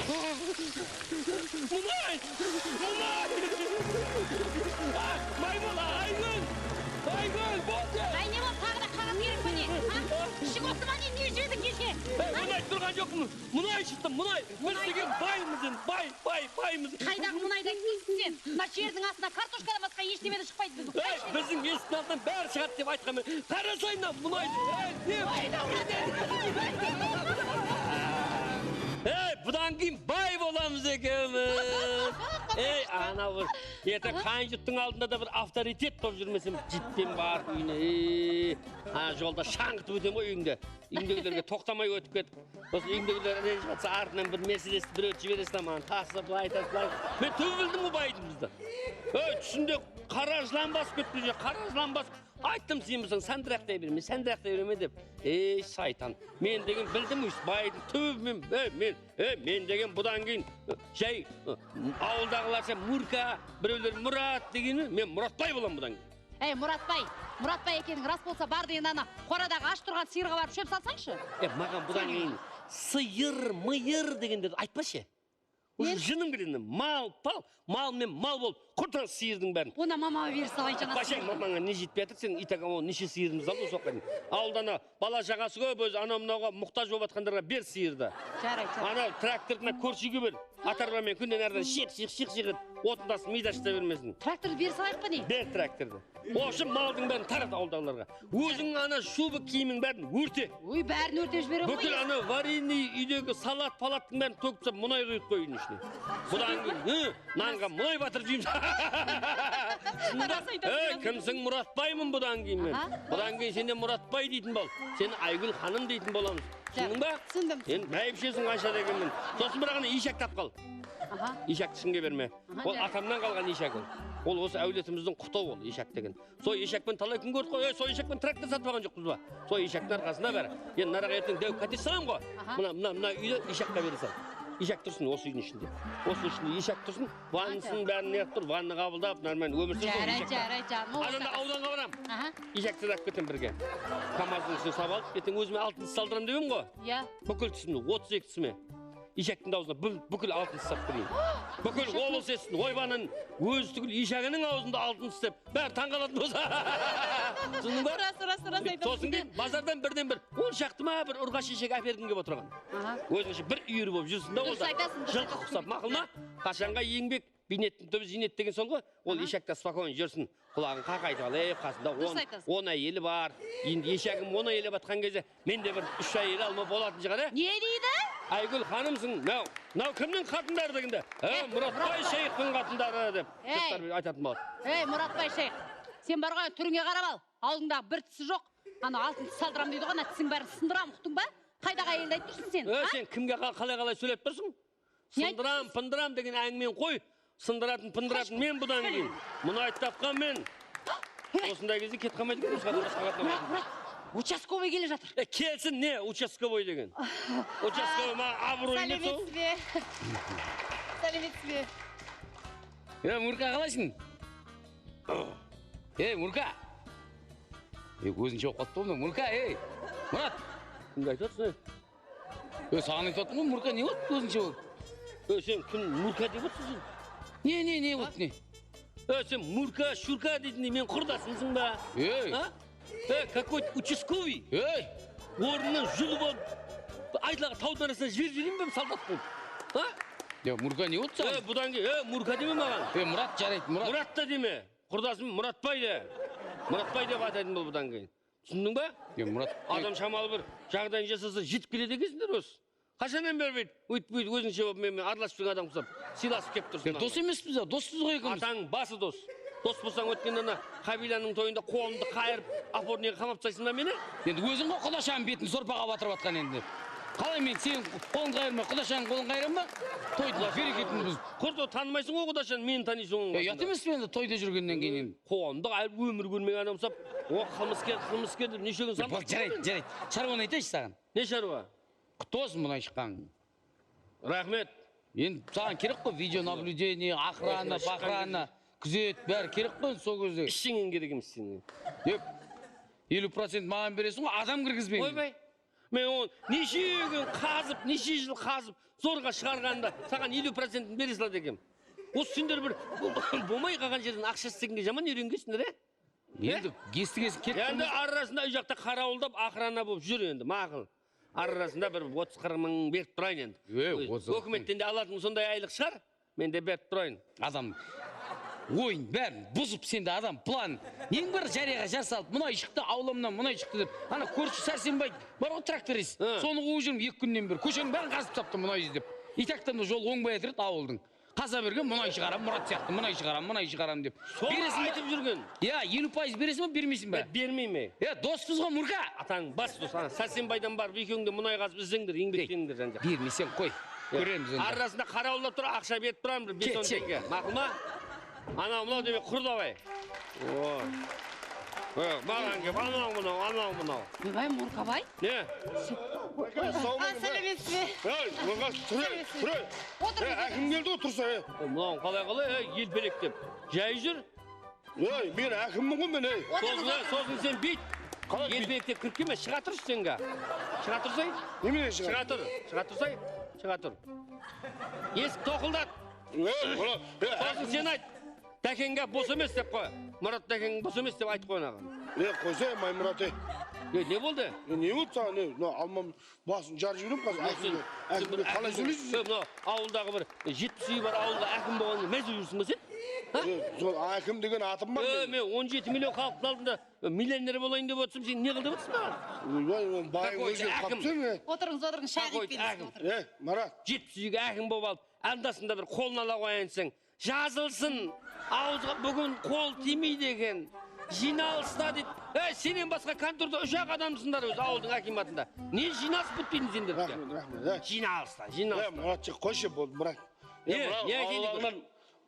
Мұнай! Маймыл, айгүл, болды! Ай, не бол, тағы да қағаз керек па не? Ішік отырма не жедің кеше? Мұнай тұрған жоқпын, мұнай шықты, мұнай! Біз деген баймыз, баймыз! Қайдағы мұнайда келсін сен? Мына жердің астына картошкадан басқа ештемеді шықпайды біздің. Біздің есіктің алтынан бәрі шығады деп айтқанмен, қарасайна мұнайды! Бұдан кейін бай боламыз екенбіз. Ана бір, ертең қайын-жұрттың алдында да бір авторитет болып жүрмесем, жіттен барып үйіне. Жолда шаңғытып өтем ғой үйіңде. Үйіңдегілерге тоқтамай өтіп кетіп. Осы үйіңдегілер ренжіп жатса, артынан бір мерседесті бір өтіп жібересін, маған тасып, айтасып. Мен түбі білдім ғой байдымызды. Түсінде қара жылан басып кетті, қара жылан басып. Айттым сенбісің, сәндірақтай берме, сәндірақтай берме деп. Сайтан, мен деген білдім өйс, байдың түбімен, мен деген бұдан кейін, жай, ауылдағыларша Мурка, біреулер Мұрат дегені, мен Мұратбай болам бұдан кейін. Мұратбай екенің рас болса бар деген ана қорадағы аш тұрған сиырға барып шөп салсаңшы? Маған бұдан кейін сиыр, миыр дегенде айтпашы. Жыным келеді, мал мен мал болып, құртан сиырдың бәрін. Оны мамаға беріп салайын жанасың. Башай, мамаңа не жетпей жатыр, сен итаға неше сиырымыз алды осы оқайын. Ауылдана бала жағасы көп, өзі анау-мынауға мұқтаж болып атқандарға бер сиырды. Ана тракторына көршіге бер. Атарбамен күнден әрден шиқ-шиқ отындасын, мидашта бермесін. Тракторды бер салайық па не? Бер тракторды. Осы малдың бәрін тарат ауылдағыларға. Өзің ана шубы киімің бәрін өрте. Ой, бәрін өрте жіберем ғой. Бүкіл ана вареный үйдегі салат-палаттың бәрін төгіп мұнай құйып қой үйдің ішіне. Бұдан кейін, нанға мұнай батыр жейміз. Кімсің Мұратбаймын бұдан кейін мен. Бұдан кейін сенде Мұратбай дейтін бол. Сен Айгүл ханым дейтін боламыз. Түсіндің ба? Түсіндім. Сен бәйбішесің қанша дегенмен. Сосын бір ағына ишак тапқал. Ишакты ішінге берме. Ол атамнан қалған ишак ол. Ол осы әулетіміздің құтау ол ишак деген. Сол ишакпен талай күн көрдік қой. Сол ишакпен трактор сатып алған жоқпыз ба? Сол ишактың арқасында бәрі. Енді нараға ертең дәу кәтес салам ғой. Мына үйді ишакқа бере сал. Ишак тұрсын осы үйдің ішінде. Осы ішінде ишак тұрсын. Ваннысын бәрін неғып тұр. Ванны қабылдап, нормально өмір сүрсін. Жарай, жаным. Адамда ауданға барам. Ишакты да кетем бірге. КамАЗдың ішіне сап алып, ертең өзіме алтын салдырам деп ең ғой. Бүкіл түсімді, 32 түсіме. Ишактың аузына бүкіл алтын сап берейін. Бүкіл облыс естін, ойбанын өзі түгіл ишагының аузында алтын істеп, бәрі таңғалатын болса. Түсіндің ба? Рас айтам. Сосын кейін базардан бірден бір 10 шақты ма бір ұрғаш ишек әпердім кеп отырған. Өзіңше бір үйірі болып жүрсін да олда. Жылқы құсап, мақыл ма? Қашанға еңбек, бейнеттің түбі зейнет деген сол ғой. Ол ишакта спокойно жүрсін. Құлағын қақайтып алып, қасында 10 әйелі бар. Енді ешагім 10 әйелі батқан кезде мен де бір 3 әйелі алма болатын шығар. Не дейді? Айгүл ханымсың, мынау кімнің қатындары дегенде? Мұратбай шейхтің қатындары деп айтатын болады. Мұратбай шейх, сен бар ғой түріңе қарап ал. Аузыңдағы бір тісі жоқ. Ана алтын салдырам дейді ғой, ана тісің бәрін сындырам, ұқтың ба? Қайдағы әйелді айтып тұрсың сен? Сен кімге қалай сөйлеп тұрсың? Сындырам, пындырам деген әңгімен қой. Сындыратын, пындыратын мен бұдан кейін. Мұнай тапқан мен. Осындай кезде кет қалмайды екен. Участковый келе жатыр. Келсін не участковый деген? Участковый ма абырой емес ол? Сәлеметсіз бе? Мурка қалайсың? Мурка. Өзің жоқ қалды болдың, Мурка, Мұрат. Кімге айтып отырсың? Саған айтып отырмын ғой, Мурка не болды өзіңше болып? Сен кім Мурка деп отырсың? Не болды, не? Сен Мурка, Шурка дейтіндей мен құрдасымсың ба? Какой-то участковый. Орнынан жұлып алып, айтылаға таудың арасына жіберейін бе солдат болып? Мурка не болды саған? Бұдан кейін, Мурка деме маған. Мұрат жарайды, Мұрат. Мұрат та деме. Құрдасым Мұратбай де. Мұратбай деп атайтын бол бұдан кейін. Түсіндің ба? Адам шамалы бір жағдайын жасаса жетіп келеді екенсіңдер осы. Қашаннан бермейді? Өйтпейді өзінше болып мен араласып жүрген адам құсап, сыйласып кеп тұрсың. Дос емеспіз, доспыз ғой екенбіз. Атаң басы дос. Дос болсаң өткенде қабиланың тойында қолымды қайырып, апорнеге қамап тастайсың ба мені? Енді өзің ғой Құдашаның бетін сорпаға батырып атқан енді. Қалай мен сенің қолын қайырма, Құдашаның қолын қайырам ба? Тойды берекетін біз. Құрды танымайсың ғой Құдашаны, мені танисың ғой. Ят емес пе енді тойда жүргеннен кейін. Қолымды қайырып өмір көрмеген адам ұсап, қылмыскер деп неше күн салып. Жарайды. Шаруаны айтайшы саған. Не шаруа? Құтты болсын мұнай шыққан. Рахмет. Енді саған керек қой видеонаблюдение, охрана, бақрана, күзет, бәрі керек қой сол кезде. Ішіңен керек емес сенің. 50% маған бересің ғой, адам кіргізбейін. Ойбай. Мен оны неше күн қазып, неше жыл қазып, зорға шығарғанда саған 50%-ін бере салады екем. Осы сендер бір болмай қалған жерден ақша істегенге жаман үйренгенсіңдер, Енді кесті кетті. Енді арасында үй жақта қарауылдап охрана болып жүр енді, мақұл. Арасында бір 30-40 мың беріп тұрайын енді. Өкіметтен де алатын сондай айлық шығар, мен де беріп тұрайын. Адам ойын бәрін бұзып сенде адам план. Ең бір жарияға жасалып, мұнай шықты, ауламнан мұнай шықты деп. Ана көрші Сәрсенбай бар ғой тракторист. Соны қуып жүрмін 2 күннен бері. Көшенің бәрін қазып тапты мұнай іздеп. Итақтан жол оңбай отырды ауылдың. Қаза берген мұнай шығарам, Мұрат сияқты мұнай шығарам деп. Соны айтып жүрген. 50% бересің ба, бермейсің ба? Бермейме. Доспыз ғой Мұрға. Атаң бас дос, Сәрсенбайдан барып екеуіңде мұнай қазып іздеңдер, еңбектеңдер жан-жақ. Бермесең қой. Көреміз онда. Арасында қарауылдап тұра, ақша беріп тұрамын, 5-10 теңге. Мақұл ма? Анау мынау демек құр давай. Маған кеп, анау мынау. Ойбай, Мұрқабай. Не? Сәлеметсіз бе? Мұрғаш, тұр. Әкім келді отырса. Мынауын қалай, елпелектеп. Жай жүр. Мен әкіммін ғой мен. Сосын сен бейт. Елпелектеп кіріп келме, шыға тұршы сенге. Шыға тұрсай? Немене шыға? Шыға тұрсай? Шыға тұр. Есік тоқылдат. Сосын сен айт. Тәкенге бос емес деп қой. Мұрат тәкенге бос емес деп айтып қойнаған. Қойсай, май Мұрат. Не болды? Не болды саған? Алмам басын жарып жүрем қазір. Әкімді қалай сөйлейсің? Ауылдағы бір 70 үй бар ауылда әкім болғанын мәз жүрсің ба сен? Әкім деген атым бар. Мен 17 миллион халықтың алдында миллионер болайын деп отырсам, сен не қылдып отырсың маған? Байың өзі қаптың. Отырыңыз, шай қойып Марат. 70 үйге әкім болып алып, андасында бір қолын ала қояйынсың. Жазылсын, ауызға бүгін қол тимейді екен. Жиналыста дейді. Сенен басқа конторда 3-ақ адамсыңдар өзі ауылдың акиматында. Не жиналыс бұттейін сендер? Рахмет. Жиналыста. Мұратшы, қойшы болды, Мұрат.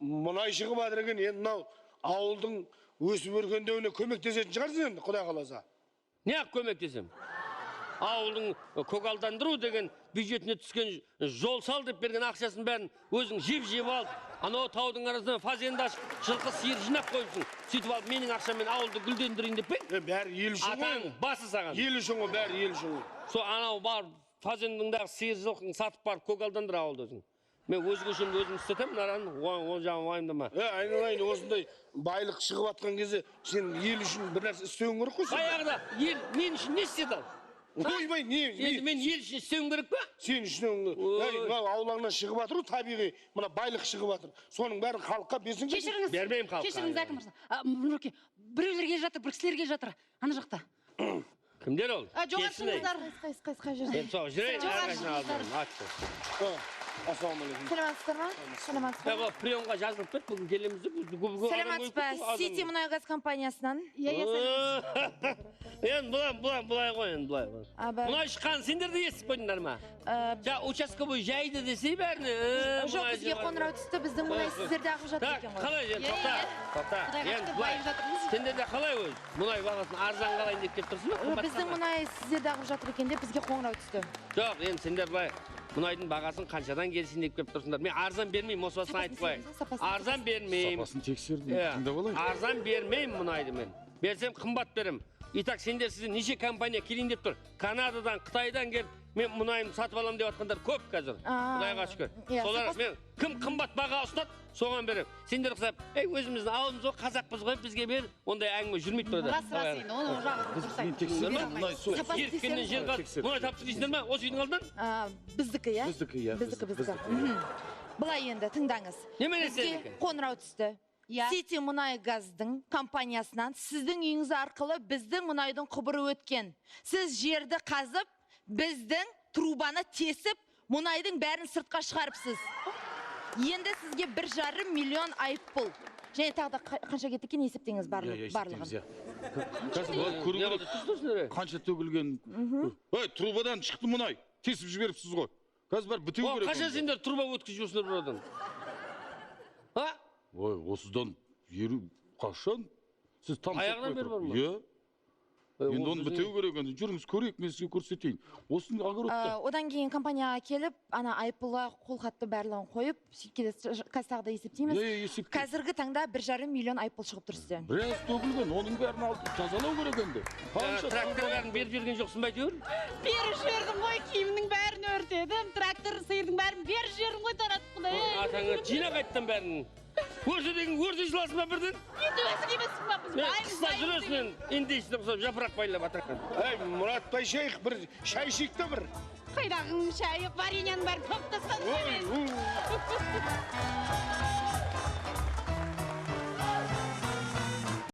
Мұнай шығып адырген, енді мынау ауылдың өсіп өркендеуіне көмектесетін шығарсың енді, Құдай қаласа. Не ақ көмектесем? Ауылдың көгалдандыру деген бюджетіне түскен жол сал деп берген ақшасын бәрін өзің жеп алып, анау таудың арасынан фазенді ашып, жылқы сиыр жинап қойыпсың. Сөйтіп алып, менің ақшамен ауылды гүлдендірейін деп пе? Бәрі ел үшін ғой. Атаң басы саған. Ел үшін ғой, бәрі ел үшін ғой. Со анау бар фазендіңдағы сиыр жылқын сатып барып көгалдандыр ауылды өзің. Мен өз көшемді өзім істетем, наран, ол жағын уайымдама. Айналайын, осындай байлық шығып атқан кезде сен ел үшін бір нәрсе істеуің керек қой. Баяғыда ел мен үшін не істеді ал? Ойбай, не? Мен ел үшін істеуім керек па? Сен үшін аулаңнан шығып атыр, табиғи, мына байлық шығып атыр. Соның бәрін халыққа берсің. Кешіріңіз. Бермеймін халыққа. Кешіріңіз, әкім мырза. Нұрке, біреулер келе жатыр, бір кісілер келе жатыр. Ана жақта. Кімдер ол? Жоғары шығыңыздар. Қай жерде? Сол, жүрейін, әрқайсына алдым. Атты. Сәлематсыздар ма? Сәлематсыздар ма? Приемға жазылып бет, бүгін келеміз деп. Сәлематсыз ба? Сити мұнай газ компаниясынан. Енді бұлай ғой, енді бұлай ғой. Мұнай шыққан сендерді естіп қойдыңдар ма? Участка бой жайды десей бәріне. Жоқ, бізге қоңырау түсті, біздің мұнай сіздерде ағып жатыр екен ғой. Қалай, тоқта. Енді бұлай. Сендерде қалай өз? Мұнай бағасын арзан қалайын деп кеп тұрсың ба? Біздің мұнай сіздерде ағып жатыр екен деп бізге қоңырау түсті. Жоқ, енді сендер бұлай. Мұнайдың бағасын қаншадан келсін деп кеп тұрсыңдар. Мен арзан бермеймін, осы басын айтып қояйын. Арзан бермеймін. Сапасын тексердім, тыңдап алайын. Арзан бермеймін мұнайды мен. Берсем қымбат берем. Итак, сендер сізден неше компания келейін деп тұр. Канададан, Қытайдан келіп, мен мұнайымды сатып алам деп жатқандар көп қазір. Құдайға шүкір. Солар мен кім қымбат баға ұстат, соған берем. Сендер ұқсап, өзіміздің ауылымыз ғой, қазақпыз ғой, бізге бер. Ондай әңгіме жүрмейді тұрады. Рас енді, оны жағын дұрыс мұнай тапсыз дейсіңдер ма? Осы үйдің алдынан? Біздікі, иә? Біздікі. Былай енді, тыңдаңыз. Бізге қоңырау түсті. Сити мұнай газдың компаниясынан сіздің үйіңіз арқылы біздің мұнайдың құбыры өткен. Сіз жерді қазып, біздің трубаны тесіп, мұнайдың бәрін сыртқа шығарыпсыз. Енді сізге 1,5 миллион айыппұл. Және тағы да қанша кетті екен есептеңіз барлығын. Қанша төгілген? Трубадан шықты мұнай. Тесіп жіберіпсіз ғой. Қазір бар бітеу керек. Қанша сендер труба өткізіп жүрсіңдер бұрадан? Осыдан ері қашан? Сіз там аяғынан бері бар ма? Енді оны бітеу керек, енді жүріңіз көрейік, мен сізге көрсетейін. Осыны огородта. Одан кейін компанияға келіп, ана айыппұлға қолхатты барлығын қойып, кассағда есептейміз. Қазіргі таңда 1,5 миллион айыппұл шығып тұр сізде. Біраз төгілген, оның бәрін алып тазалау керек енді. Трактор бәрін беріп жүрген жоқсың ба әйтеуір? Беріп жібердім ғой, киімнің бәрін өртедім, трактор сиырдың бәрін беріп жібердім ғой, таратып құдай. Атаңа жинақ айттым бәрін. Өрсе деген өрсе жыласың ба бірден? Енді өсің емессің ба біз? Қыста жүресің, индейсің ұқсап жапырақ байлап атырқан. Мұратбай шейх, бір шай ішейік те бір. Қайдағың шайы, вареньяның бәрін топ тастадың ғой мен.